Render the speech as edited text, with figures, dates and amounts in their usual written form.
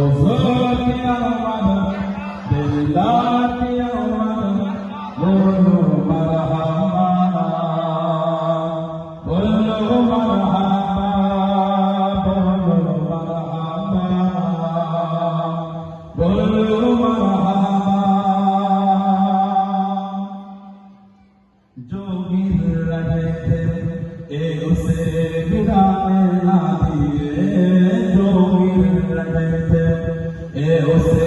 हुजूर की आमद दिलदार की आमद बोलो मरहबा बोलो मरहबा बोलो मरहबा बोलो मरहबा। जो गिर रहे थे उसे गिराने ना दिए, जो गिर रहे थे उसे